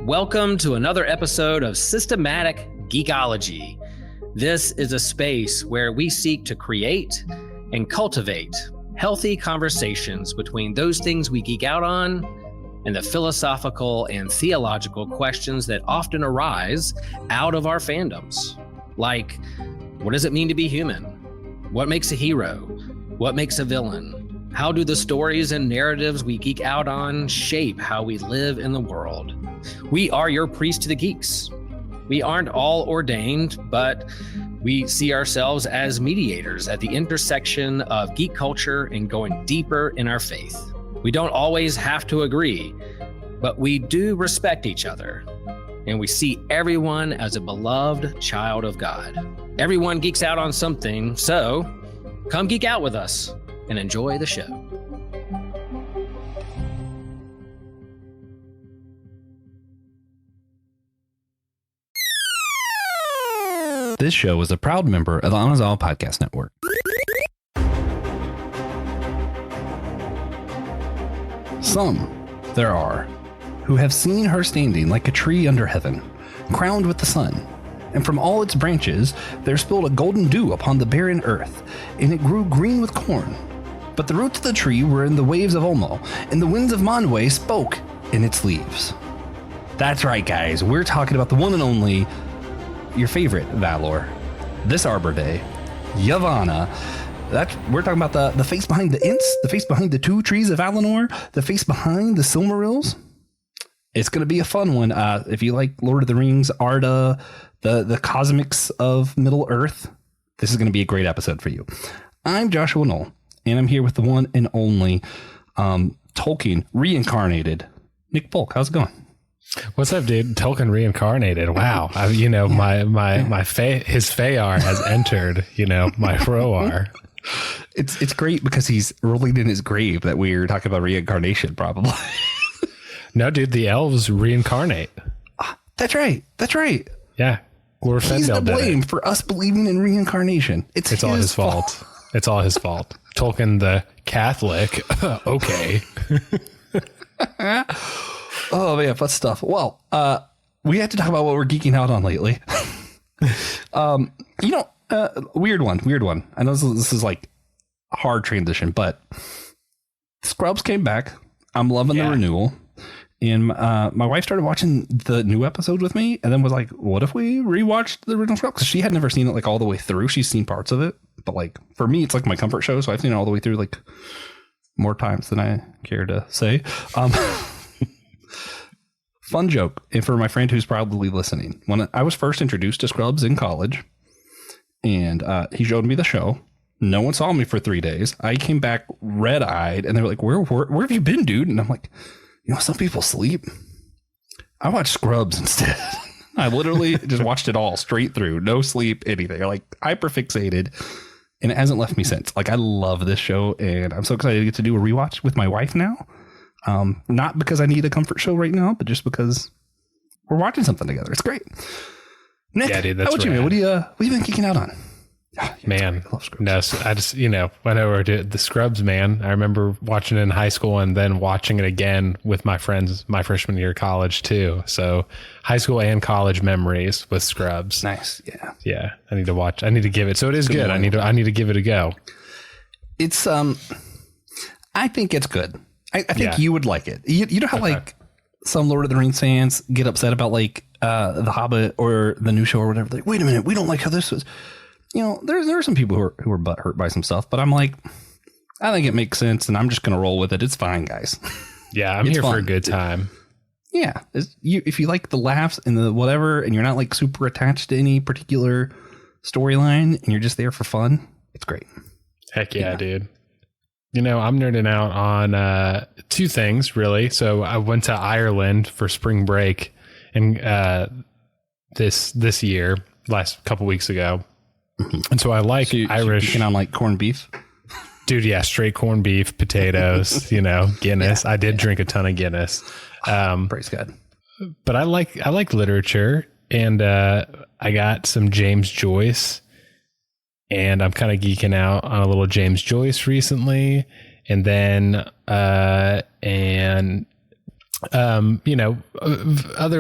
Welcome to another episode of Systematic Geekology. This is a space where we seek to create and cultivate healthy conversations between those things we geek out on and the philosophical and theological questions that often arise out of our fandoms. Like, what does it mean to be human? What makes a hero? What makes a villain? How do the stories and narratives we geek out on shape how we live in the world? We are your priest to the geeks. We aren't all ordained, but we see ourselves as mediators at the intersection of geek culture and going deeper in our faith. We don't always have to agree, but we do respect each other, and we see everyone as a beloved child of God. Everyone geeks out on something, so come geek out with us and enjoy the show. This show is a proud member of the Amazon Podcast Network. Some there are who have seen her standing like a tree under heaven, crowned with the sun, and from all its branches there spilled a golden dew upon the barren earth, and it grew green with corn. But the roots of the tree were in the waves of Olmo, and the winds of Manwë spoke in its leaves. That's right, guys, we're talking about the one and only, your favorite Valinor, this Arbor Day, Yavanna. We're talking about the face behind the Ents, the face behind the two trees of Valinor, the face behind the Silmarils. It's going to be a fun one. If you like Lord of the Rings, Arda, the cosmics of Middle Earth, this is going to be a great episode for you. I'm Joshua Noel, and I'm here with the one and only Tolkien reincarnated, Nick Polk. How's it going? What's up, dude? Tolkien reincarnated. Wow. His Feyar has entered, my Roar. It's great because he's rolling in his grave that we were talking about reincarnation, probably. No, dude, the elves reincarnate. That's right. Yeah. He's to blame for us believing in reincarnation. It's all his fault. It's all his fault. Tolkien the Catholic. Okay. Oh man, fun stuff. Well, we have to talk about what we're geeking out on lately. Weird one. I know this is like a hard transition, but Scrubs came back. I'm loving the renewal. And my wife started watching the new episode with me and then was like, what if we rewatched the original Scrubs? Because she had never seen it like all the way through. She's seen parts of it. But like for me, it's like my comfort show. So I've seen it all the way through like more times than I care to say. Fun joke, and for my friend who's probably listening, when I was first introduced to Scrubs in college, and he showed me the show, no one saw me for 3 days. I came back red-eyed, and they were like, where have you been, dude? And I'm like, some people sleep. I watched Scrubs instead. I literally just watched it all straight through, no sleep, anything. Like, hyper-fixated, and it hasn't left me since. Like, I love this show, and I'm so excited to get to do a rewatch with my wife now. Not because I need a comfort show right now, but just because we're watching something together. It's great. Nick, yeah, dude, that's how about you? What have you been kicking out on? Man, no, so I just, whenever I did the Scrubs, man, I remember watching it in high school and then watching it again with my friends, my freshman year of college too. So high school and college memories with Scrubs. Nice. Yeah. Yeah. I need to give it. So it is good. I need to give it a go. It's, I think it's good. I think you would like it. You know how like some Lord of the Rings fans get upset about like The Hobbit or the new show or whatever. Like, wait a minute, we don't like how this was. There are some people who are butthurt by some stuff, but I'm like, I think it makes sense, and I'm just gonna roll with it. It's fine, guys. Yeah, I'm here for a good time. Yeah, if you like the laughs and the whatever, and you're not like super attached to any particular storyline, and you're just there for fun, it's great. Heck yeah, dude. I'm nerding out on two things, really. So I went to Ireland for spring break and this year, last couple weeks ago. And so I like Irish. So on like corned beef? Dude, yeah, straight corned beef, potatoes, Guinness. Yeah, I did drink a ton of Guinness. Praise God. But I like literature, and I got some James Joyce. And I'm kind of geeking out on a little James Joyce recently. And then, and Other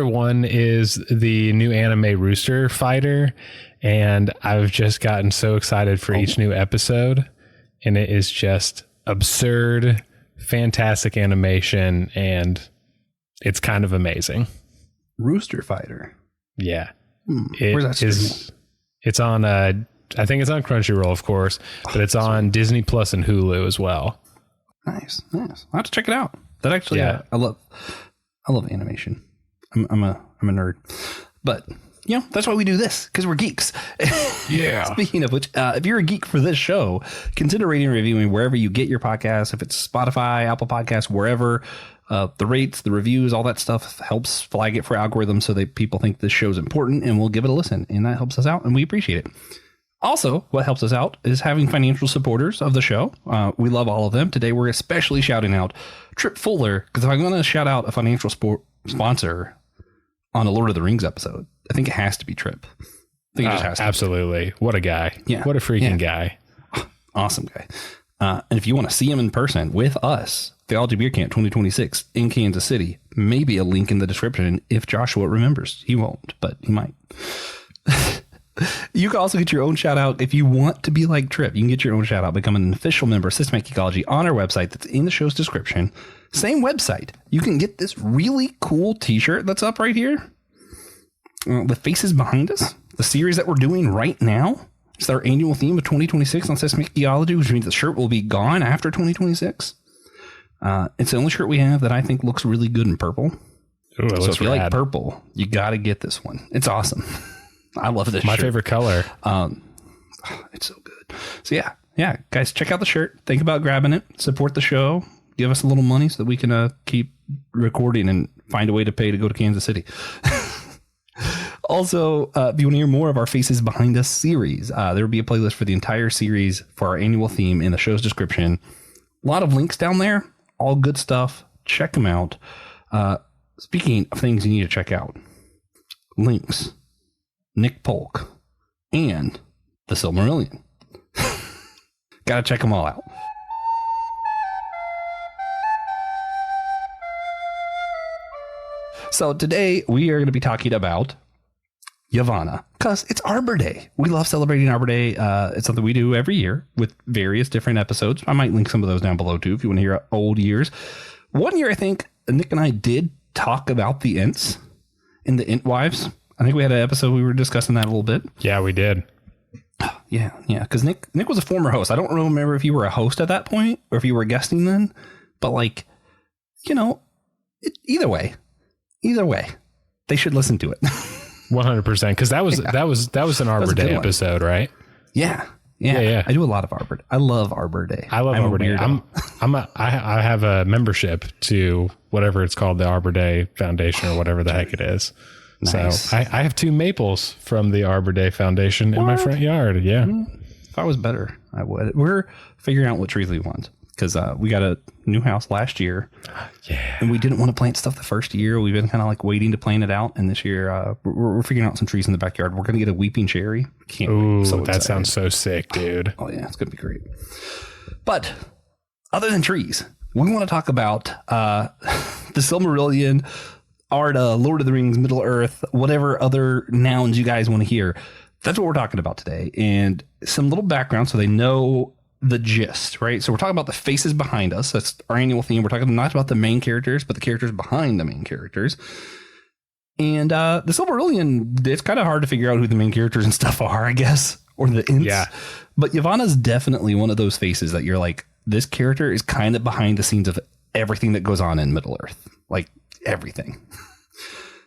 one is the new anime Rooster Fighter, and I've just gotten so excited for each new episode, and it is just absurd, fantastic animation, and it's kind of amazing. Rooster Fighter. Yeah. Where's that streaming? It's on I think it's on Crunchyroll, of course, but it's on Disney Plus and Hulu as well. Nice. I'll have to check it out. That actually, I love animation. I'm a nerd, but that's why we do this, because we're geeks. Yeah. Speaking of which, if you're a geek for this show, consider rating and reviewing wherever you get your podcasts. If it's Spotify, Apple Podcasts, wherever. The rates, the reviews, all that stuff helps flag it for algorithms so that people think this show's important and we'll give it a listen. And that helps us out and we appreciate it. Also, what helps us out is having financial supporters of the show. We love all of them. Today, we're especially shouting out Trip Fuller, because if I'm going to shout out a financial sponsor on a Lord of the Rings episode, I think it has to be Trip. I think it just has to. Absolutely. What a guy. Yeah. What a freaking guy. Awesome guy. And if you want to see him in person with us, Theology Beer Camp 2026 in Kansas City, maybe a link in the description if Joshua remembers. He won't, but he might. You can also get your own shout out if you want to be like Trip. You can get your own shout out, become an official member of Systematic Ecology on our website that's in the show's description. Same website. You can get this really cool t-shirt that's up right here. The faces behind us, the series that we're doing right now. It's our annual theme of 2026 on Systematic Ecology, which means the shirt will be gone after 2026. It's the only shirt we have that I think looks really good in purple. Ooh, so if you like purple, you got to get this one. It's awesome. I love this shirt. My favorite color. It's so good. So yeah, guys, check out the shirt. Think about grabbing it. Support the show. Give us a little money so that we can keep recording and find a way to pay to go to Kansas City. Also, if you want to hear more of our Faces Behind Us series, there will be a playlist for the entire series for our annual theme in the show's description. A lot of links down there. All good stuff. Check them out. Speaking of things you need to check out, links, Nick Polk, and the Silmarillion. Gotta check them all out. So today we are going to be talking about Yavanna, because it's Arbor Day. We love celebrating Arbor Day. It's something we do every year with various different episodes. I might link some of those down below too if you want to hear old years. One year, I think Nick and I did talk about the Ents and the Ent wives. I think we had an episode we were discussing that a little bit. Yeah, we did. Yeah, because Nick was a former host. I don't remember if you were a host at that point or if you were guesting then, but either way, they should listen to it. 100%, because that was an Arbor Day episode, right? Yeah. I do a lot of Arbor Day. I love Arbor Day. I love Arbor Day. I have a membership to whatever it's called, the Arbor Day Foundation or whatever the heck it is. Nice. So I have 2 maples from the Arbor Day Foundation in my front yard. Yeah. If I was better, I would. We're figuring out what trees we want, because we got a new house last year. Yeah. And we didn't want to plant stuff the first year. We've been kind of like waiting to plant it out. And this year, we're figuring out some trees in the backyard. We're going to get a weeping cherry. Ooh, so that sounds so sick, dude. Oh, yeah. It's going to be great. But other than trees, we want to talk about the Silmarillion, Arda, Lord of the Rings, Middle Earth, whatever other nouns you guys want to hear. That's what we're talking about today. And some little background so they know the gist, right? So we're talking about the faces behind us. That's our annual theme. We're talking not about the main characters, but the characters behind the main characters. And the Silmarillion, it's kind of hard to figure out who the main characters and stuff are, I guess, or the Ents. Yeah. But Yavanna's definitely one of those faces that you're like, this character is kind of behind the scenes of everything that goes on in Middle Earth. Like everything.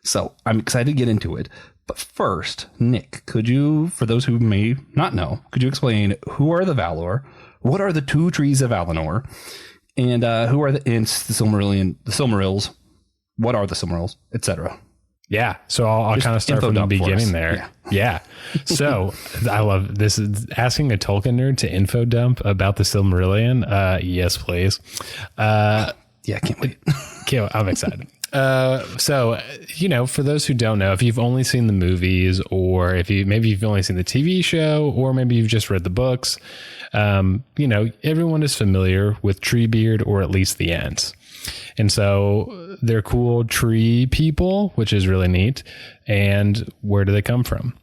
So I'm excited to get into it. But first, Nick, could you, for those who may not know, could you explain who are the Valinor? What are the 2 trees of Valinor? And who are the Ents, the Silmarillion, the Silmarils? What are the Silmarils, etc.? Yeah. So I'll kind of start from the beginning there. Yeah. So I love this. Asking a Tolkien nerd to info dump about the Silmarillion. Yes, please. Yeah, I can't wait. I'm excited. So, for those who don't know, if you've only seen the movies, or maybe you've only seen the TV show, or maybe you've just read the books, everyone is familiar with Treebeard, or at least the Ents. And so they're cool tree people, which is really neat. And where do they come from?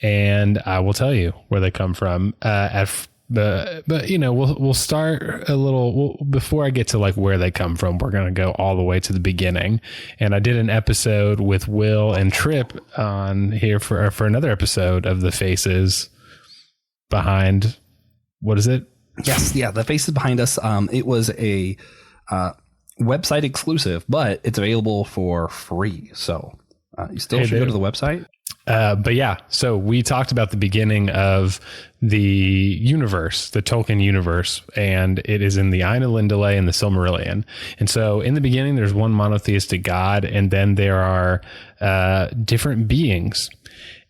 And I will tell you where they come from. But you know, we'll start a little before I get to like where they come from. We're going to go all the way to the beginning. And I did an episode with Will and Trip on here for another episode of the faces behind. What is it? Yes, yeah, the faces behind us. It was a website exclusive, but it's available for free. So you still should go to the website. But yeah, so we talked about the beginning of the universe, the Tolkien universe, and it is in the Ainulindale and the Silmarillion. And so in the beginning, there's one monotheistic God, and then there are different beings.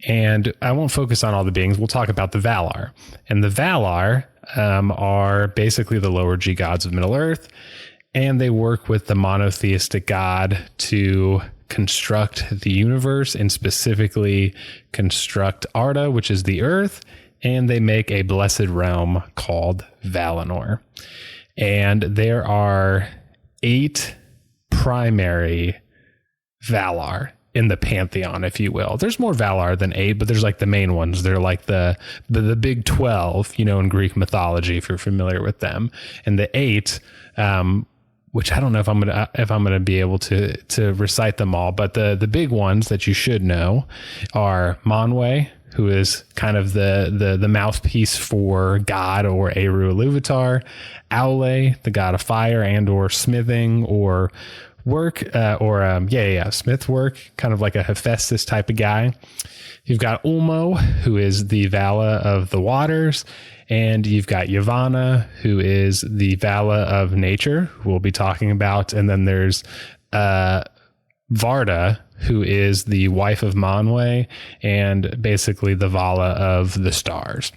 And I won't focus on all the beings. We'll talk about the Valar. And the Valar are basically the lower G gods of Middle-earth, and they work with the monotheistic God to construct the universe and specifically construct Arda, which is the earth, and they make a blessed realm called Valinor. And there are 8 primary Valar in the pantheon, if you will. There's more Valar than 8, but there's like the main ones. They're like the big 12, you know, in Greek mythology, if you're familiar with them. And the 8, which I don't know if I'm gonna be able to recite them all, but the big ones that you should know are Manwe, who is kind of the mouthpiece for God or Eru Iluvatar, Aule, the god of fire and or smithing or work, smith work, kind of like a Hephaestus type of guy. You've got Ulmo, who is the Vala of the waters, and you've got Yavanna, who is the Vala of nature, who we'll be talking about. And then there's Varda, who is the wife of Manwe and basically the Vala of the stars.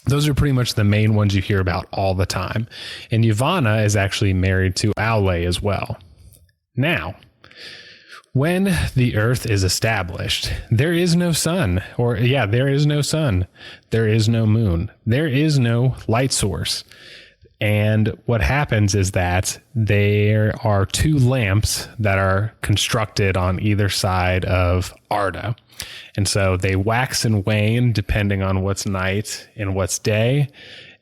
Those are pretty much the main ones you hear about all the time. And Yavanna is actually married to Aule as well. Now, when the earth is established, there is no sun, there is no sun. There is no moon. There is no light source. And what happens is that there are 2 lamps that are constructed on either side of Arda. And so they wax and wane depending on what's night and what's day.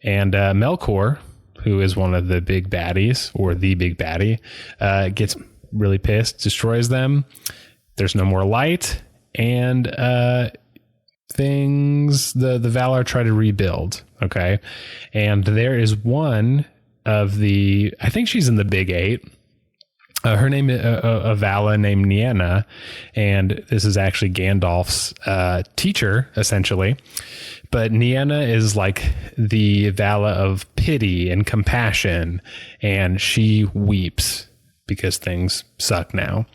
And Melkor, who is one of the big baddies or the big baddie, gets really pissed, destroys them. There's no more light, and the Valar try to rebuild. Okay. And there is one of I think she's in the big 8. Her name is a Vala named Nienna, and this is actually Gandalf's teacher, essentially. But Nienna is like the Vala of pity and compassion, and she weeps because things suck now.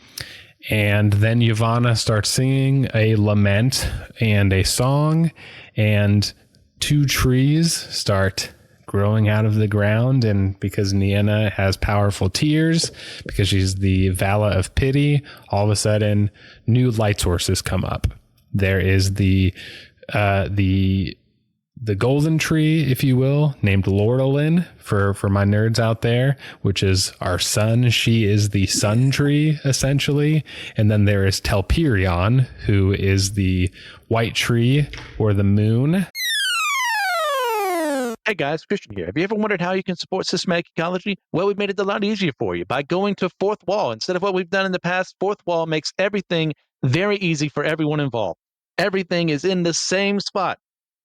And then Yavanna starts singing a lament and a song, and 2 trees start growing out of the ground. And because Nienna has powerful tears, because she's the Vala of pity, all of a sudden new light sources come up. There is the golden tree, if you will, named Lordolin for my nerds out there, which is our sun. She is the sun tree, essentially. And then there is Telperion, who is the white tree or the moon. Hey guys, Christian here. Have you ever wondered how you can support systematic ecology? Well, we've made it a lot easier for you by going to Fourth Wall. Instead of what we've done in the past, Fourth Wall makes everything very easy for everyone involved. Everything is in the same spot.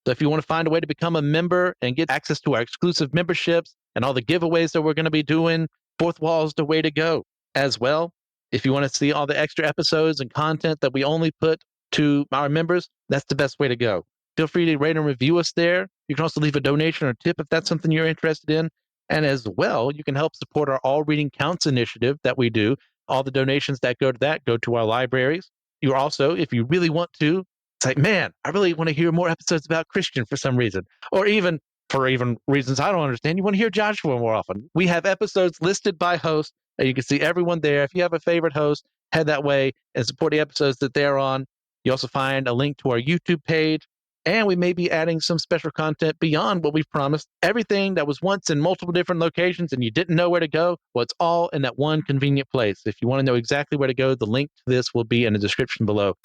So if you want to find a way to become a member and get access to our exclusive memberships and all the giveaways that we're going to be doing, Fourth Wall is the way to go. As well, if you want to see all the extra episodes and content that we only put to our members, that's the best way to go. Feel free to rate and review us there. You can also leave a donation or tip if that's something you're interested in. And as well, you can help support our All Reading Counts initiative that we do. All the donations that go to that go to our libraries. You're also, if you really want to, it's like, man, I really want to hear more episodes about Christian for some reason, or even for reasons I don't understand. You want to hear Joshua more often. We have episodes listed by host, and you can see everyone there. If you have a favorite host, head that way and support the episodes that they're on. You also find a link to our YouTube page. And we may be adding some special content beyond what we've promised. Everything that was once in multiple different locations and you didn't know where to go, well, it's all in that one convenient place. If you want to know exactly where to go, the link to this will be in the description below.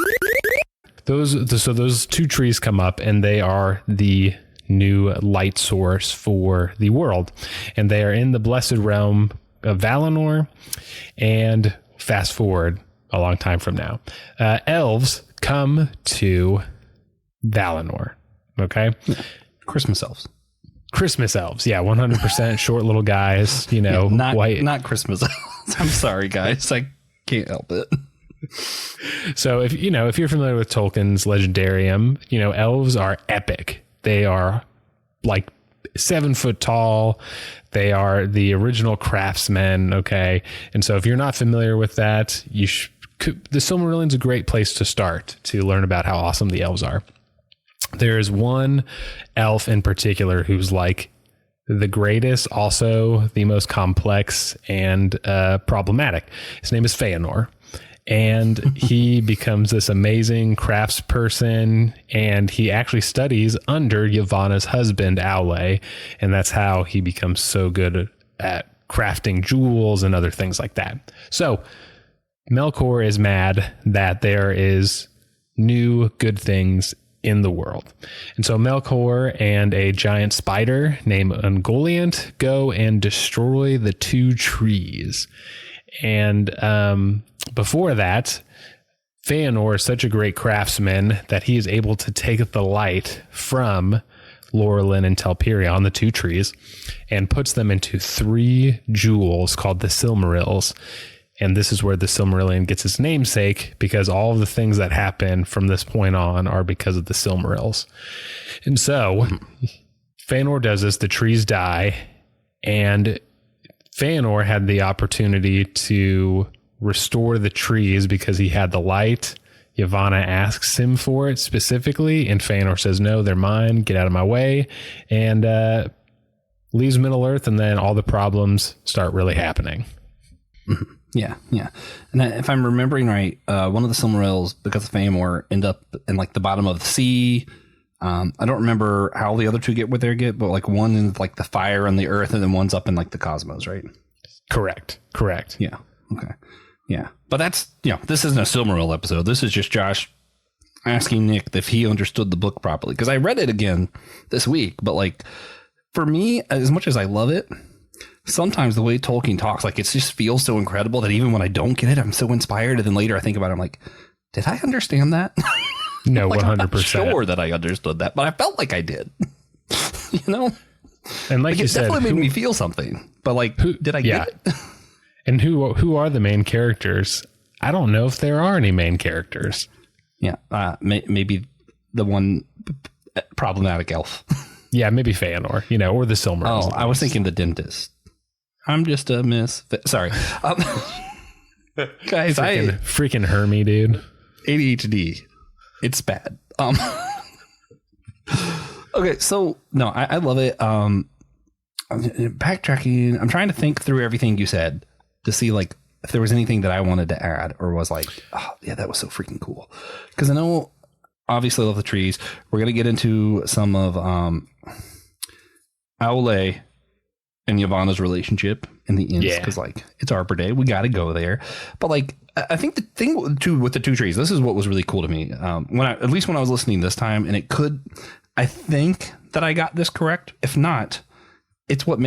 Those two trees come up, and they are the new light source for the world. And they are in the blessed realm of Valinor. And fast forward a long time from now, elves come to Valinor. Okay. Christmas elves. Yeah. 100% short little guys, white. Not Christmas elves. I'm sorry, guys. I can't help it. So if you're familiar with Tolkien's Legendarium, elves are epic. They are like 7 foot tall. They are the original craftsmen. Okay. And so if you're not familiar with that, the Silmarillion's a great place to start to learn about how awesome the elves are. There's one elf in particular who's like the greatest, also the most complex and problematic. His name is Feanor. And he becomes this amazing craftsperson, and he actually studies under Yavanna's husband, Aule, and that's how he becomes so good at crafting jewels and other things like that. So Melkor is mad that there is new good things in the world. And so Melkor and a giant spider named Ungoliant go and destroy the 2 trees. And before that, Feanor is such a great craftsman that he is able to take the light from Laurelin and Telperia on the 2 trees and puts them into 3 jewels called the Silmarils. And this is where the Silmarillion gets its namesake, because all of the things that happen from this point on are because of the Silmarils. And so Feanor does this, the trees die, and Feanor had the opportunity to restore the trees because he had the light. Yavanna asks him for it specifically, and Feanor says, no, they're mine, get out of my way, and leaves Middle Earth, and then all the problems start really happening. Yeah. And if I'm remembering right, one of the Silmarils, because of Feanor, end up in like the bottom of the sea. I don't remember how the other 2 get where they get, but like one in like the fire and the earth, and then one's up in like the cosmos, right? Correct. Yeah. Okay. Yeah. But that's, this isn't a Silmaril episode. This is just Josh asking Nick if he understood the book properly. Because I read it again this week, but like for me, as much as I love it, sometimes the way Tolkien talks, like it just feels so incredible that even when I don't get it, I'm so inspired. And then later I think about it, I'm like, did I understand that? No, like, 100%. I'm not sure that I understood that, but I felt like I did. And like you it said, definitely made me feel something. But like, did I get it? And who are the main characters? I don't know if there are any main characters. Yeah, maybe the one problematic elf. Yeah, maybe Feanor, or the Silmarils. Oh, I was thinking the dentist. I'm just a sorry. Guys, freaking Hermie, dude. ADHD. It's bad. Okay, so no, I love it. Backtracking, I'm trying to think through everything you said to see like if there was anything that I wanted to add or was like, oh yeah, that was so freaking cool. Because I know, obviously, I love the trees. We're gonna get into some of Aule and Yavanna's relationship in the Ents, because like it's Arbor Day, we got to go there. But like, I think the thing too with the 2 trees, this is what was really cool to me. At least when I was listening this time, and I think that I got this correct. If not, it's what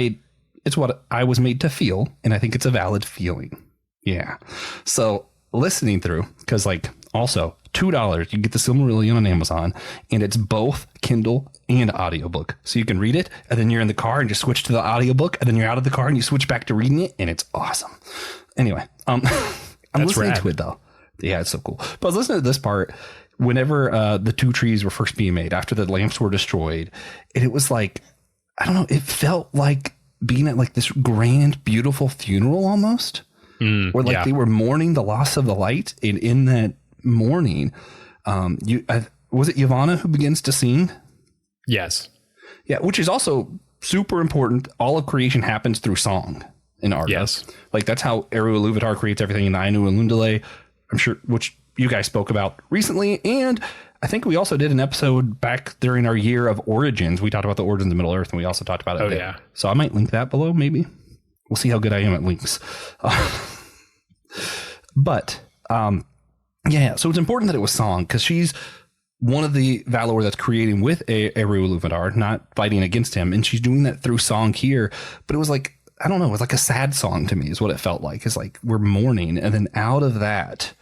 I was made to feel, and I think it's a valid feeling. Yeah. So listening through, because like also $2, you get the Silmarillion on Amazon, and it's both Kindle and audiobook. So you can read it, and then you're in the car and just switch to the audiobook, and then you're out of the car and you switch back to reading it, and it's awesome. Anyway, I'm listening to it though. Yeah, it's so cool. But I was listening to this part whenever the 2 trees were first being made after the lamps were destroyed, and it was like, I don't know, it felt like being at like this grand, beautiful funeral almost, where like they were mourning the loss of the light, and in that mourning, was it Yavanna who begins to sing? Yes. Yeah, which is also super important. All of creation happens through song in Arda. Yes. Like that's how Eru Iluvatar creates everything in Ainu and Lundale, I'm sure, which you guys spoke about recently. And I think we also did an episode back during our year of Origins. We talked about the origins of Middle Earth, and we also talked about it. Oh, there. yeah. So I might link that below, maybe. We'll see how good I am at links. But, yeah, so it's important that it was Song, because she's one of the Valinor that's creating with Eru Ilúvatar, not fighting against him. And she's doing that through song here. But it was like, I don't know, it was like a sad song to me is what it felt like. It's like we're mourning. And then out of that,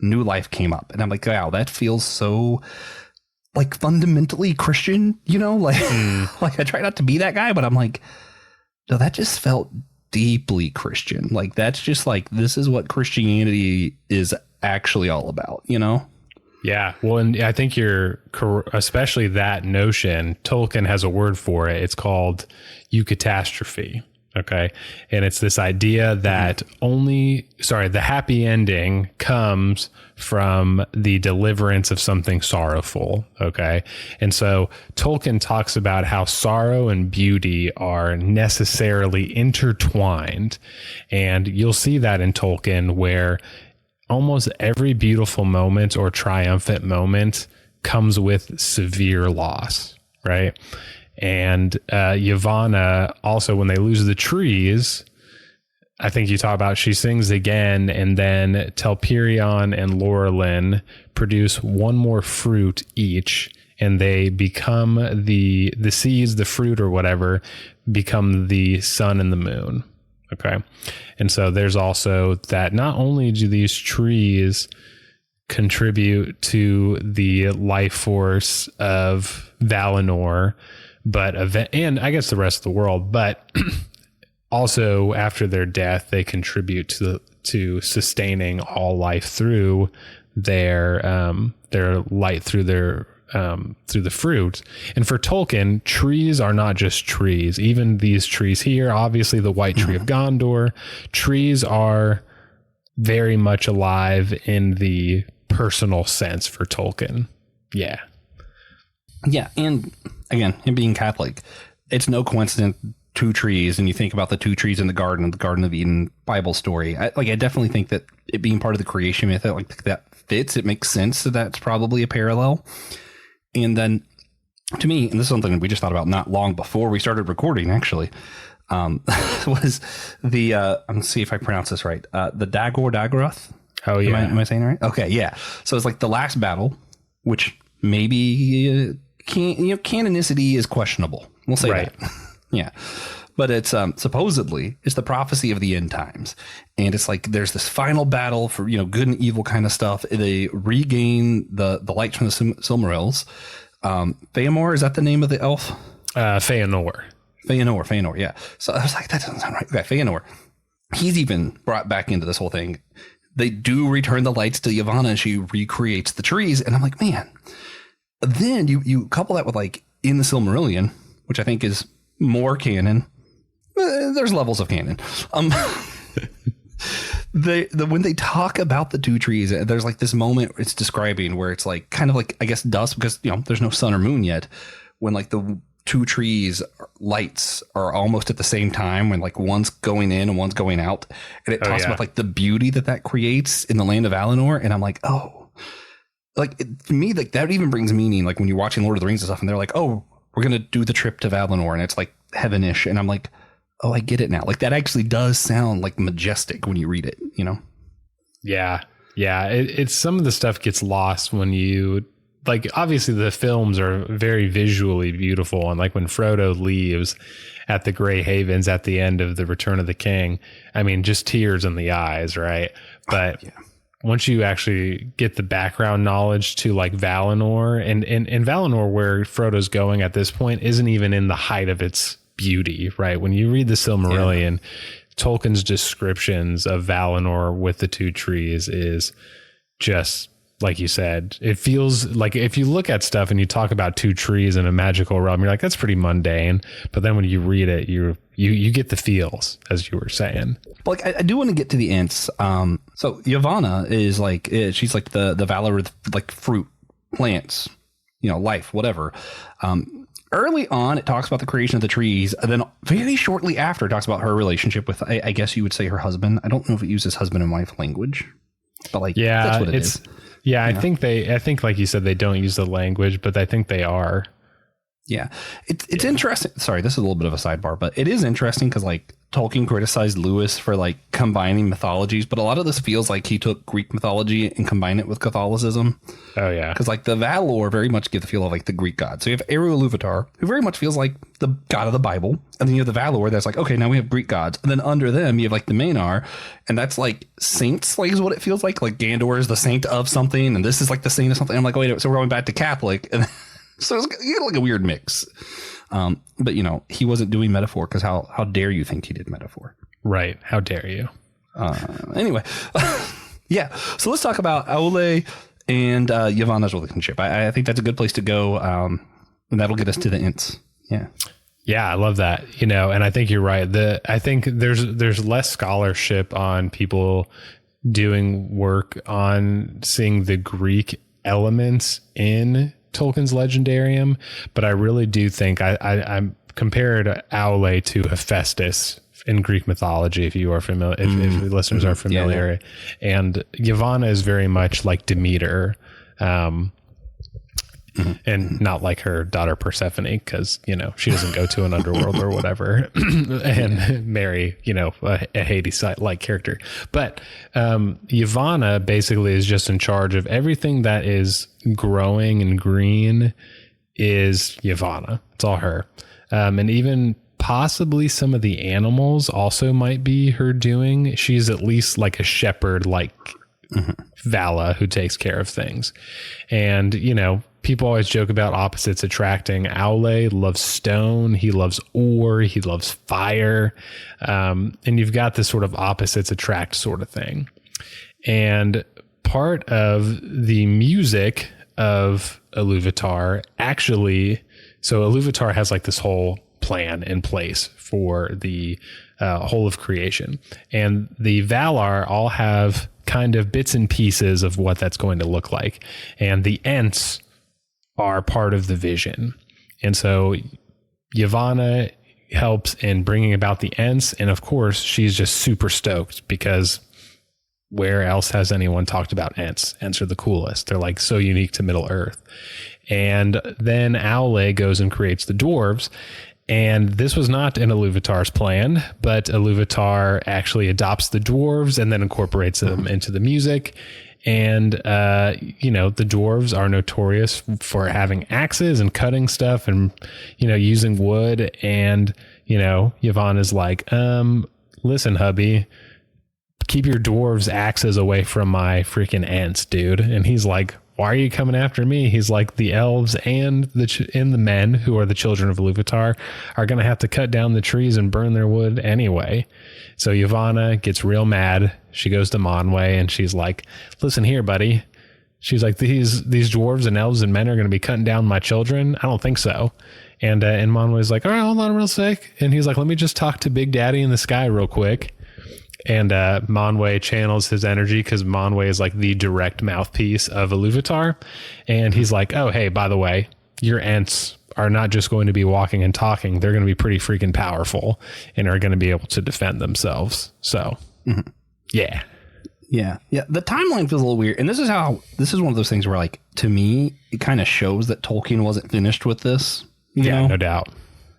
new life came up. And I'm like, wow, that feels so like fundamentally Christian, you know, like, like I try not to be that guy, but I'm like, no, that just felt deeply Christian. Like, that's just like, this is what Christianity is actually all about, you know? Yeah. Well, and I think especially that notion, Tolkien has a word for it. It's called eucatastrophe. Okay. And it's this idea that the happy ending comes from the deliverance of something sorrowful. Okay. And so Tolkien talks about how sorrow and beauty are necessarily intertwined. And you'll see that in Tolkien, where almost every beautiful moment or triumphant moment comes with severe loss, right? And Yavanna, also, when they lose the trees, I think you talk about, she sings again, and then Telperion and Lorelin produce one more fruit each, and they become the seeds, the fruit or whatever, become the sun and the moon. Okay. And so there's also that not only do these trees contribute to the life force of Valinor, and I guess the rest of the world, but also after their death, they contribute to sustaining all life through their light through the fruit. And for Tolkien, trees are not just trees. Even these trees here, obviously the white tree of Gondor, trees are very much alive in the personal sense for Tolkien. Yeah. Yeah. And again, him being Catholic, it's no coincidence, two trees, and you think about the two trees in the Garden of Eden Bible story. I definitely think that it being part of the creation myth, like that fits. It makes sense that that's probably a parallel. And then to me, and this is something we just thought about not long before we started recording, actually, was the, I'm going to see if I pronounce this right. The Dagor. Oh, yeah. Am I saying it right? Okay, yeah. So it's like the last battle, which maybe canonicity is questionable. We'll say that. Yeah. But it's supposedly it's the prophecy of the end times. And it's like there's this final battle for, good and evil kind of stuff. They regain the light from the Silmarils. Feanor, is that the name of the elf? Feanor, yeah. So I was like, that doesn't sound right. Okay, Feanor. He's even brought back into this whole thing. They do return the lights to Yavanna, and she recreates the trees. And I'm like, man. Then you couple that with like in the Silmarillion, which I think is more canon. There's levels of canon. When they talk about the two trees, there's like this moment it's describing where it's like kind of like, I guess, dusk, because there's no sun or moon yet, when like the two trees lights are almost at the same time, when like one's going in and one's going out, and it talks about like the beauty that creates in the land of Valinor. And I'm like, oh, like to me, like that even brings meaning. Like when you're watching Lord of the Rings and stuff, and they're like, oh, we're gonna do the trip to Valinor, and it's like heavenish, and I'm like, oh, I get it now. Like that actually does sound like majestic when you read it, Yeah. It's some of the stuff gets lost when you like, obviously the films are very visually beautiful. And like when Frodo leaves at the Grey Havens at the end of the Return of the King, I mean, just tears in the eyes. Right. But once you actually get the background knowledge to like Valinor and Valinor, where Frodo's going at this point, isn't even in the height of its beauty, right? When you read the Silmarillion, Tolkien's descriptions of Valinor with the two trees is just, like you said, it feels like if you look at stuff and you talk about two trees in a magical realm, you're like, that's pretty mundane. But then when you read it, you get the feels, as you were saying. Like I do want to get to the Ents. So Yavanna is like, she's like the Valar, like fruit, plants, life, whatever. Early on, it talks about the creation of the trees. And then very shortly after, it talks about her relationship with, I guess you would say, her husband. I don't know if it uses husband and wife language, but like, that's what it is. Yeah, I think like you said, they don't use the language, but I think they are. Yeah, it's interesting. Sorry, this is a little bit of a sidebar, but it is interesting because like Tolkien criticized Lewis for like combining mythologies, but a lot of this feels like he took Greek mythology and combined it with Catholicism. Oh yeah, because like the Valinor very much give the feel of like the Greek gods. So you have Eru Iluvatar, who very much feels like the god of the Bible, and then you have the Valinor that's like, okay, now we have Greek gods, and then under them you have like the Manar, and that's like saints, like is what it feels like. Like Gandor is the saint of something, and this is like the saint of something. I'm like, oh, wait, so we're going back to Catholic, and so it's like a weird mix. But you know, he wasn't doing metaphor because how dare you think he did metaphor? Right. How dare you? Anyway, yeah. So let's talk about Aule and Yavanna's relationship. I think that's a good place to go. And that'll get us to the Ents. Yeah. Yeah, I love that. You know, and I think you're right. I think there's less scholarship on people doing work on seeing the Greek elements in Tolkien's Legendarium, but I really do think I'm compared Aule to Hephaestus in Greek mythology, if you are familiar, if listeners are familiar. Yeah. And Yavanna is very much like Demeter, and not like her daughter Persephone, because, you know, she doesn't go to an underworld or whatever and marry, you know, a Hades-like character. But Yavanna basically is just in charge of everything that is growing and green is Yavanna. It's all her. And even possibly some of the animals also might be her doing. She's at least like a shepherd, like Vala, who takes care of things. And, you know, people always joke about opposites attracting. Aule loves stone. He loves ore. He loves fire. And you've got this sort of opposites attract sort of thing. And part of the music of Iluvatar actually, so Iluvatar has like this whole plan in place for the whole of creation. And the Valar all have kind of bits and pieces of what that's going to look like. And the Ents are part of the vision. And so Yavanna helps in bringing about the Ents. And of course, she's just super stoked because where else has anyone talked about Ents? Ents are the coolest. They're like so unique to Middle Earth. And then Aule goes and creates the dwarves. And this was not in Iluvatar's plan, but Iluvatar actually adopts the dwarves and then incorporates them into the music. And, you know, the dwarves are notorious for having axes and cutting stuff and, you know, using wood. And, you know, Yavanna's like, listen, hubby, keep your dwarves' axes away from my freaking Ents, dude. And he's like, why are you coming after me? He's like, the elves and the men who are the children of Iluvatar are going to have to cut down the trees and burn their wood anyway. So Yavanna gets real mad. She goes to Manwë and she's like, listen here, buddy. She's like, these dwarves and elves and men are going to be cutting down my children. I don't think so. And Manwë's like, all right, hold on real sec. And he's like, let me just talk to Big Daddy in the sky real quick. And Manwë channels his energy because Manwë is like the direct mouthpiece of Iluvatar. And he's like, oh, hey, by the way, your Ents are not just going to be walking and talking. They're going to be pretty freaking powerful and are going to be able to defend themselves. So, yeah. Yeah. Yeah. The timeline feels a little weird. And this is one of those things where, like, to me, it kind of shows that Tolkien wasn't finished with this. You know? No doubt.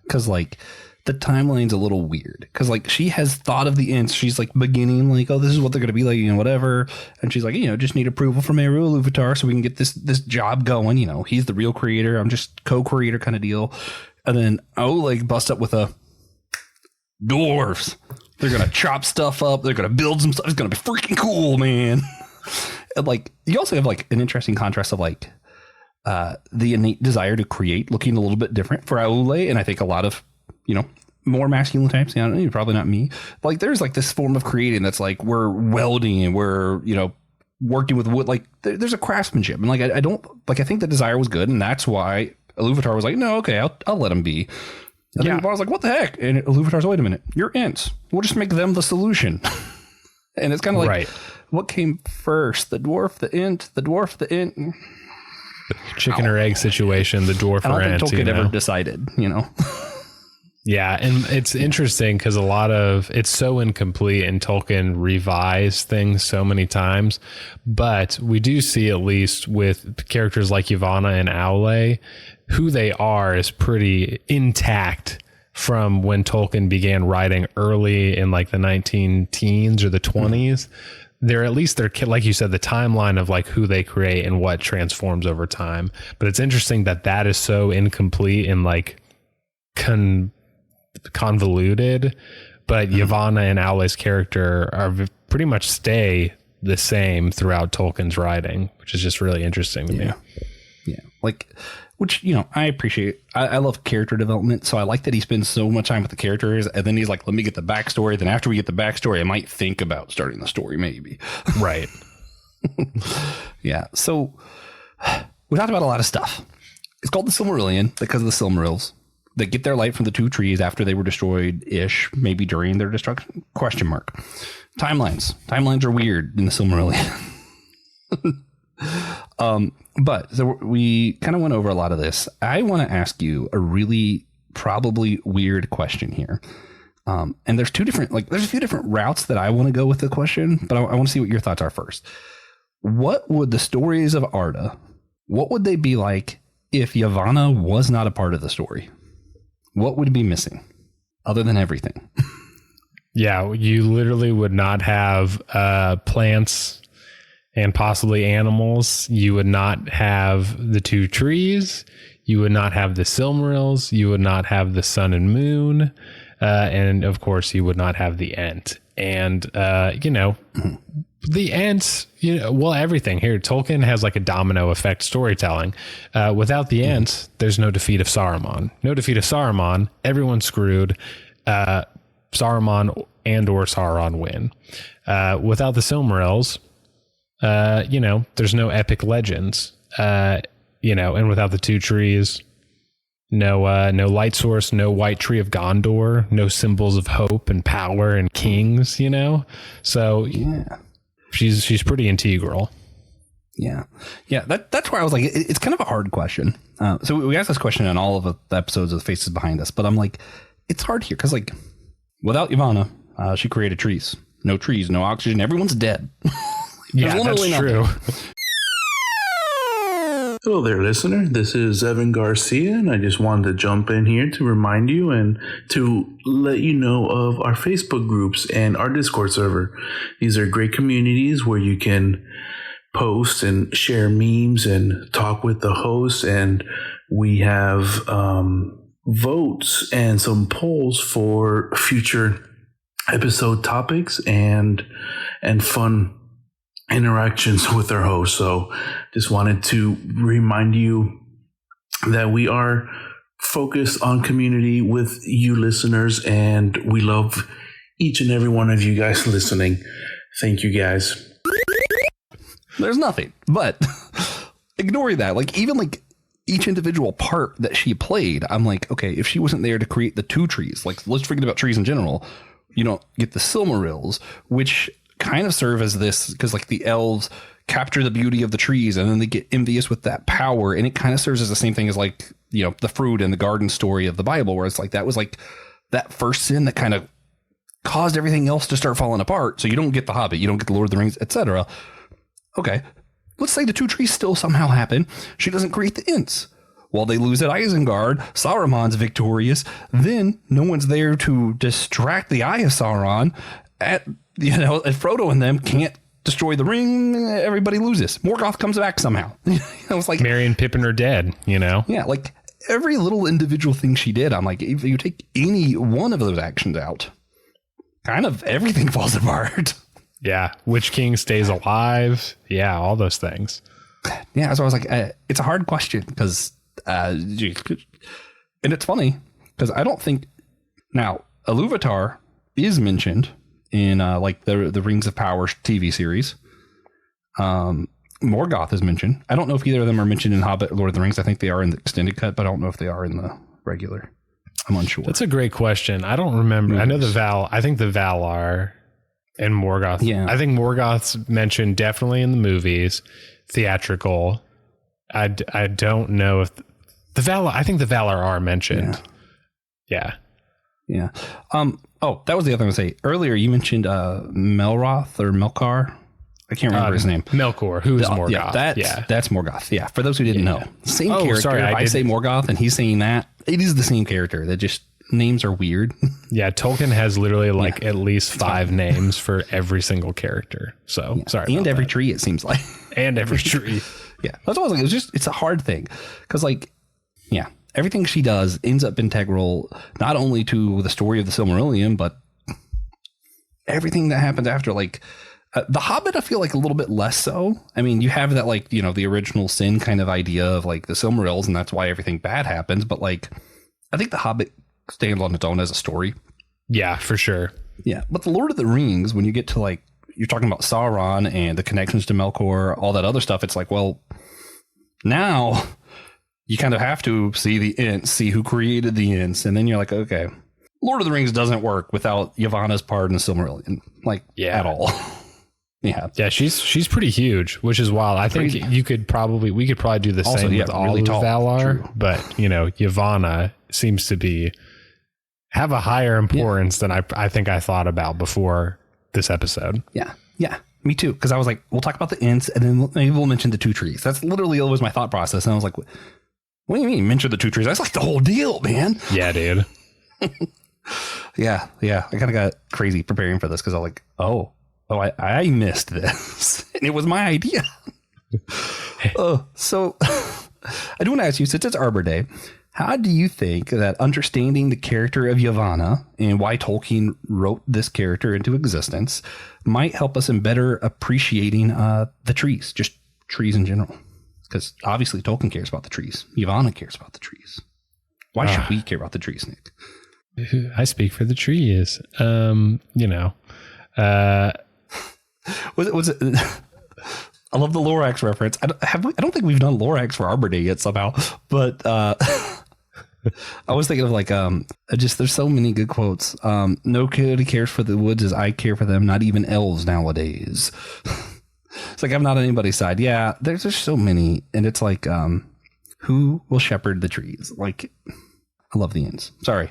Because, like, the timeline's a little weird because, like, she has thought of the Ents. She's like beginning like, oh, this is what they're going to be like, you know, whatever. And she's like, you know, just need approval from Eru Iluvatar so we can get this job going. You know, he's the real creator. I'm just co-creator kind of deal. And then like bust up with a dwarves. They're going to chop stuff up. They're going to build some stuff. It's going to be freaking cool, man. And, like, you also have like an interesting contrast of like the innate desire to create looking a little bit different for Aule. And I think a lot of, you know, more masculine types, you know, probably not me. Like, there's like this form of creating that's like we're welding and we're, you know, working with wood. Like, there's a craftsmanship. And like, I don't like, I think the desire was good. And that's why Iluvatar was like, no, okay, I'll let him be. And then I was like, what the heck? And Iluvatar's, wait a minute, you're Ents. We'll just make them the solution. And it's kind of like, what came first? The dwarf, the Ent, the dwarf, the Ent. Chicken or egg situation, the dwarf or Ent. I don't think Tolkien ever decided, you know. Yeah, and it's interesting because a lot of it's so incomplete, and Tolkien revised things so many times. But we do see, at least with characters like Yavanna and Aule, who they are is pretty intact from when Tolkien began writing early in like the 19 teens or the 20s. They're like you said, the timeline of like who they create and what transforms over time. But it's interesting that is so incomplete and like convoluted, but Yavanna and Aule's character are pretty much stay the same throughout Tolkien's writing, which is just really interesting to me. Yeah. Like, which, I appreciate. I love character development. So I like that he spends so much time with the characters, and then he's like, let me get the backstory. Then after we get the backstory, I might think about starting the story, maybe. Right. Yeah. So we talked about a lot of stuff. It's called the Silmarillion because of the Silmarils. They get their light from the two trees after they were destroyed-ish, maybe during their destruction? ? Timelines are weird in the Silmarillion. But so we kind of went over a lot of this. I want to ask you a really probably weird question here. And there's there's a few different routes that I want to go with the question, but I want to see what your thoughts are first. What would the stories of Arda, what would they be like if Yavanna was not a part of the story? What would be missing other than everything? Yeah, you literally would not have plants and possibly animals. You would not have the two trees. You would not have the Silmarils. You would not have the sun and moon. And of course, you would not have the Ent. And, the Ents, everything here. Tolkien has like a domino effect storytelling. Without the Ents, there's no defeat of Saruman. No defeat of Saruman, everyone's screwed. Saruman and or Sauron win. Without the Silmarils, there's no epic legends. And without the two trees, no light source, no white tree of Gondor, no symbols of hope and power and kings, So yeah. She's pretty integral. Yeah. That's where I was like, it's kind of a hard question. So we asked this question in all of the episodes of The Faces Behind Us, but I'm like, it's hard here because like without Yavanna, she created trees. No trees, no oxygen. Everyone's dead. Yeah, that's true. Hello there, listener. This is Evan Garcia, and I just wanted to jump in here to remind you and to let you know of our Facebook groups and our Discord server. These are great communities where you can post and share memes and talk with the hosts, and we have votes and some polls for future episode topics and fun interactions with our host. So just wanted to remind you that we are focused on community with you listeners, and we love each and every one of you guys listening. Thank you guys. There's nothing, but ignoring that, like even like each individual part that she played, I'm like, okay, if she wasn't there to create the two trees, like let's forget about trees in general, you don't get the Silmarils, which kind of serve as this because like the elves capture the beauty of the trees and then they get envious with that power, and it kind of serves as the same thing as like the fruit and the garden story of the Bible, where it's like that was like that first sin that kind of caused everything else to start falling apart. So you don't get the Hobbit, you don't get the Lord of the Rings, etc. Okay, let's say the two trees still somehow happen. She doesn't create the Ents. While they lose at Isengard, Saruman's victorious. Then no one's there to distract the eye of Sauron. And Frodo and them can't destroy the ring. Everybody loses. Morgoth comes back somehow. I was like, Merry and Pippin are dead. Yeah, like every little individual thing she did. I'm like, if you take any one of those actions out, kind of everything falls apart. Yeah, which king stays alive? Yeah, all those things. Yeah, so I was like, it's a hard question because. And it's funny because I don't think now Iluvatar is mentioned in like the Rings of Power TV series. Morgoth is mentioned. I don't know if either of them are mentioned in Hobbit or Lord of the Rings. I think they are in the extended cut, but I don't know if they are in the regular. I'm unsure. That's a great question. I don't remember. Movies. I know I think the Valar and Morgoth. Yeah. I think Morgoth's mentioned definitely in the movies, theatrical. I don't know if the Vala. I think the Valar are mentioned. Yeah. Yeah. Oh, that was the other thing to say. Earlier, you mentioned Melroth or Melkar. I can't remember his name. Melkor, who is Morgoth. That's Morgoth. Yeah, for those who didn't know. Same character. Sorry, I say Morgoth and he's saying that. It is the same character. That just names are weird. Yeah, Tolkien has literally at least 5 names for every single character. So sorry. And every tree, it seems like. And every tree. Yeah. That's what I was like. It's a hard thing. Because everything she does ends up integral not only to the story of the Silmarillion, but everything that happens after. The Hobbit, I feel like a little bit less so. I mean, you have that the original sin kind of idea of the Silmarils, and that's why everything bad happens. But I think the Hobbit stands on its own as a story. Yeah, for sure. Yeah, but the Lord of the Rings, when you get to you're talking about Sauron and the connections to Melkor, all that other stuff, it's now you kind of have to see the Ents, see who created the Ents, and then you're like, okay, Lord of the Rings doesn't work without Yavanna's part in the Silmarillion, at all. Yeah, she's pretty huge, which is wild. I think we could probably do the same with all really of Valar, true. But Yavanna seems to have a higher importance than I think I thought about before this episode. Yeah, me too. Because I was like, we'll talk about the Ents, and then maybe we'll mention the 2 trees. That's literally always my thought process. And I was like, what do you mean mention the 2 trees? That's the whole deal, man. Yeah, dude. Yeah. I kind of got crazy preparing for this because I was like, oh, I missed this. And it was my idea. So I do want to ask you, since it's Arbor Day, how do you think that understanding the character of Yavanna and why Tolkien wrote this character into existence might help us in better appreciating the trees, just trees in general? Because obviously Tolkien cares about the trees. Yavanna cares about the trees. Why should we care about the trees, Nick? I speak for the trees. Was it? I love the Lorax reference. I don't think we've done Lorax for Arbor Day yet somehow, but I was thinking of there's so many good quotes. Nobody cares for the woods as I care for them. Not even elves nowadays. It's I'm not on anybody's side. Yeah, there's just so many, and it's who will shepherd the trees? I love the Ents. Sorry.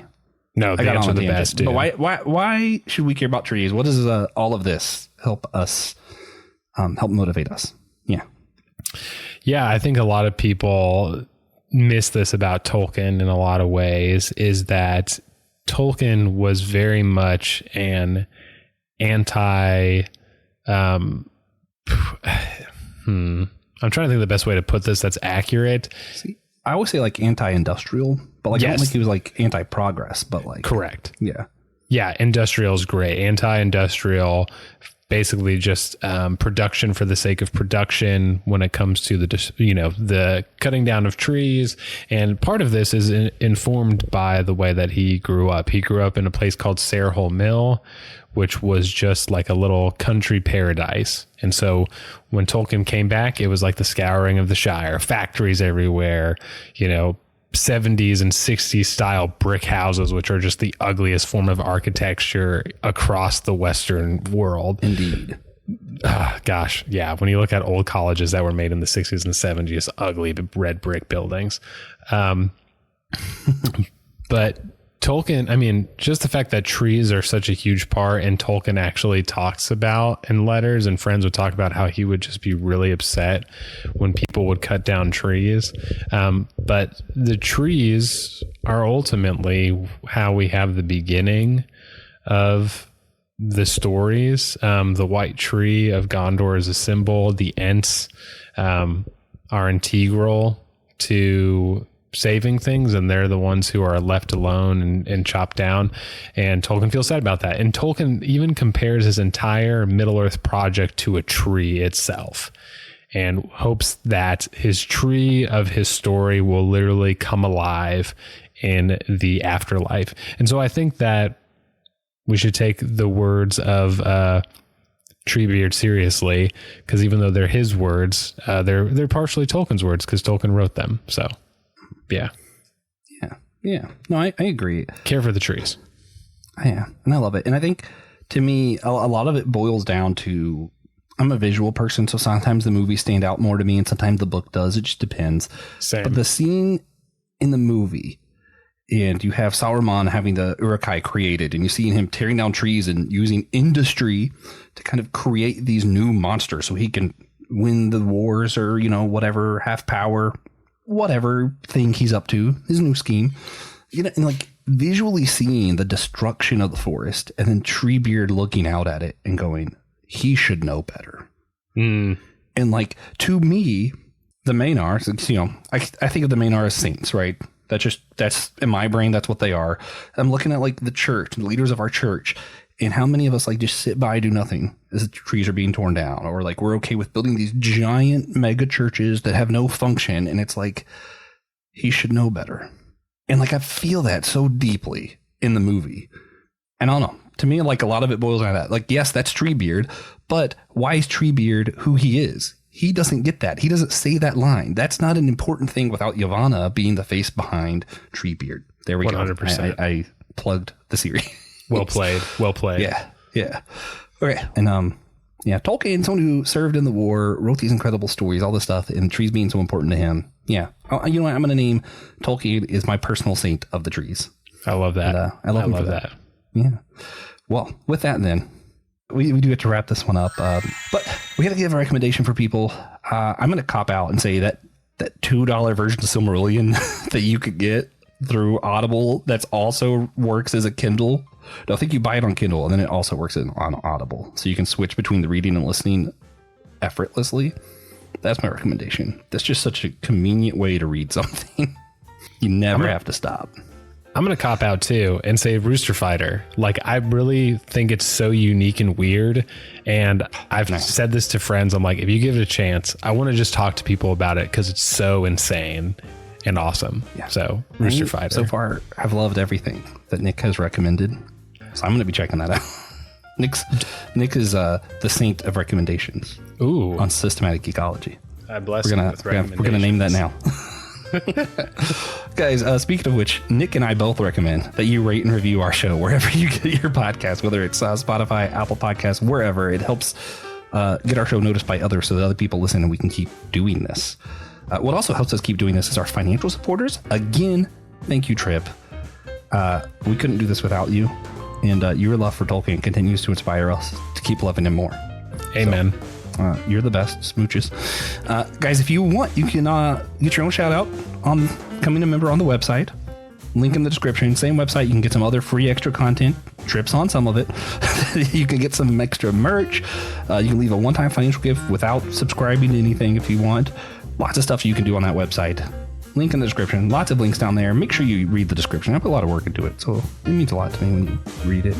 No, the Ents are the best, dude. But why should we care about trees? What does all of this help us, help motivate us? Yeah. Yeah, I think a lot of people miss this about Tolkien in a lot of ways, is that Tolkien was very much an anti... I'm trying to think of the best way to put this that's accurate. See, I always say anti-industrial, but I don't think he was anti-progress, but correct. Yeah. Yeah. Industrial is great. Anti-industrial, basically just production for the sake of production when it comes to the cutting down of trees. And part of this is informed by the way that he grew up. He grew up in a place called Sarehole Mill, which was just a little country paradise. And so when Tolkien came back, it was like the scouring of the Shire, factories everywhere, 70s and 60s style brick houses, which are just the ugliest form of architecture across the Western world. Indeed. Gosh. Yeah. When you look at old colleges that were made in the 60s and 70s, ugly red brick buildings. But Tolkien, just the fact that trees are such a huge part, and Tolkien actually talks about in letters, and friends would talk about how he would just be really upset when people would cut down trees. But the trees are ultimately how we have the beginning of the stories. The white tree of Gondor is a symbol. The Ents are integral to saving things, and they're the ones who are left alone and chopped down, and Tolkien feels sad about that. And Tolkien even compares his entire Middle-earth project to a tree itself, and hopes that his tree of his story will literally come alive in the afterlife. And so I think that we should take the words of Treebeard seriously, because even though they're his words, they're partially Tolkien's words, because Tolkien wrote them. So Yeah. No, I agree. Care for the trees. Yeah. And I love it. And I think to me, a lot of it boils down to, I'm a visual person, so sometimes the movies stand out more to me and sometimes the book does. It just depends. Same. But the scene in the movie and you have Saruman having the Urukai created, and you see him tearing down trees and using industry to kind of create these new monsters so he can win the wars or, whatever, have power, whatever thing he's up to, his new scheme. And like visually seeing the destruction of the forest and then Treebeard looking out at it and going, he should know better. And like, to me, the Maenor, I think of the Maenor as saints, right? That's in my brain, that's what they are. I'm looking at like the church, the leaders of our church, and how many of us like just sit by, do nothing as the trees are being torn down, or like we're okay with building these giant mega churches that have no function. And it's like, he should know better. And like, I feel that so deeply in the movie. And I don't know, to me, like a lot of it boils down to that. Like, yes, that's Treebeard, but why is Treebeard who he is? He doesn't get that. He doesn't say that line. That's not an important thing without Yavanna being the face behind Treebeard. There we 100%. Go. I plugged the series. Well played. Well played. Yeah. Okay. And Tolkien, someone who served in the war, wrote these incredible stories, all this stuff, and trees being so important to him. Yeah. You know what? I'm going to name Tolkien is my personal saint of the trees. I love that. And, I love him for that. Yeah. Well, with that then, we do have to wrap this one up, but we got to give a recommendation for people. I'm going to cop out and say that $2 version of Silmarillion that you could get through Audible that's also works as a Kindle. I think you buy it on Kindle and then it also works on Audible. So you can switch between the reading and listening effortlessly. That's my recommendation. That's just such a convenient way to read something. You never have to stop. I'm going to cop out too and say Rooster Fighter. Like, I really think it's so unique and weird. And I've said this to friends. I'm like, if you give it a chance, I want to just talk to people about it because it's so insane and awesome. Yeah. So Rooster Fighter. So far, I've loved everything that Nick has recommended. So I'm going to be checking that out. Nick is the saint of recommendations. Ooh. On systematic geekology. I bless you with recommendations. We're going to name that now. Guys, speaking of which, Nick and I both recommend that you rate and review our show wherever you get your podcast, whether it's Spotify, Apple Podcasts, wherever. It helps get our show noticed by others so that other people listen and we can keep doing this. What also helps us keep doing this is our financial supporters. Again, thank you, Trip. We couldn't do this without you. And your love for Tolkien continues to inspire us to keep loving him more. Amen. So, you're the best, smooches. Guys, if you want, you can get your own shout out on becoming a member on the website. Link in the description. Same website. You can get some other free extra content. Trips on some of it. You can get some extra merch. You can leave a one-time financial gift without subscribing to anything if you want. Lots of stuff you can do on that website. Link in the description. Lots of links down there. Make sure you read the description. I put a lot of work into it, so it means a lot to me when you read it.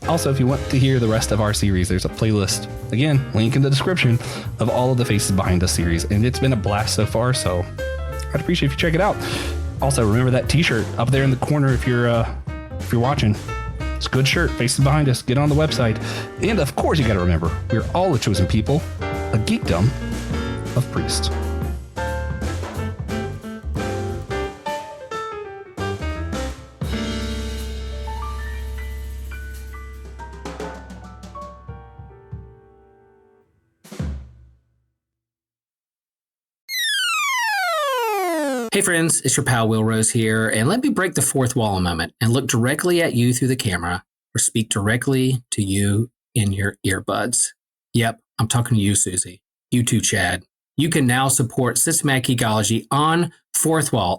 Also, if you want to hear the rest of our series, there's a playlist, again, link in the description, of all of the Faces Behind Us series. And it's been a blast so far, so I'd appreciate if you check it out. Also, remember that t-shirt up there in the corner if you're watching. It's a good shirt, Faces Behind Us. Get on the website. And of course, you got to remember, we're all the chosen people, a geekdom of priests. Hey friends, it's your pal Will Rose here, and let me break the fourth wall a moment and look directly at you through the camera or speak directly to you in your earbuds. Yep, I'm talking to you, Susie. You too, Chad. You can now support Systematic Geekology on Fourth Wall.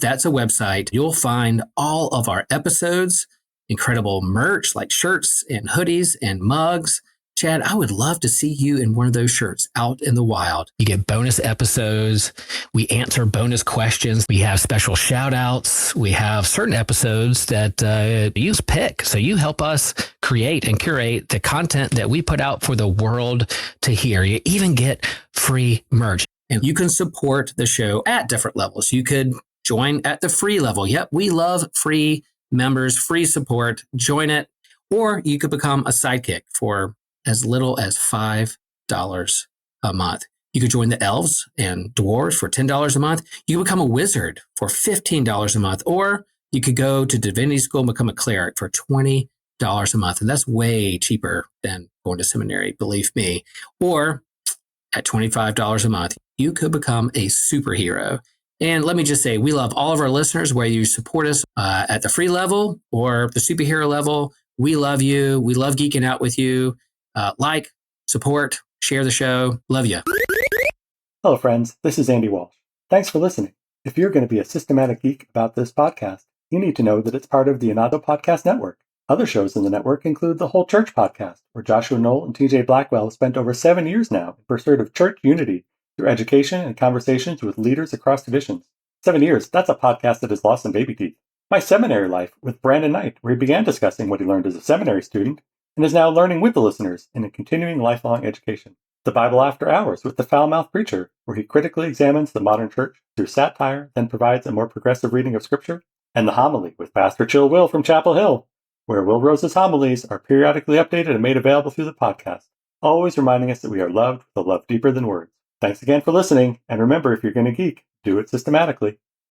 That's a website. You'll find all of our episodes, incredible merch like shirts and hoodies and mugs. Chad, I would love to see you in one of those shirts out in the wild. You get bonus episodes. We answer bonus questions. We have special shout outs. We have certain episodes that you pick. So you help us create and curate the content that we put out for the world to hear. You even get free merch. And you can support the show at different levels. You could join at the free level. Yep, we love free members, free support. Join it. Or you could become a sidekick for as little as $5 a month. You could join the elves and dwarves for $10 a month. You could become a wizard for $15 a month, or you could go to divinity school and become a cleric for $20 a month. And that's way cheaper than going to seminary, believe me. Or at $25 a month, you could become a superhero And let me just say, we love all of our listeners, whether you support us at the free level or the superhero level. We love you. We love geeking out with you. Like, support, share the show. Love you. Hello, friends. This is Andy Walsh. Thanks for listening. If you're going to be a systematic geek about this podcast, you need to know that it's part of the Anado Podcast Network. Other shows in the network include the Whole Church Podcast, where Joshua Noel and TJ Blackwell have spent over 7 years now in pursuit of church unity through education and conversations with leaders across traditions. 7 years, that's a podcast that has lost some baby teeth. My Seminary Life with Brandon Knight, where he began discussing what he learned as a seminary student and is now learning with the listeners in a continuing lifelong education. The Bible After Hours with the Foul-Mouthed Preacher, where he critically examines the modern church through satire, then provides a more progressive reading of Scripture. And The Homily with Pastor Chill Will from Chapel Hill, where Will Rose's homilies are periodically updated and made available through the podcast, always reminding us that we are loved with a love deeper than words. Thanks again for listening, and remember, if you're going to geek, do it systematically.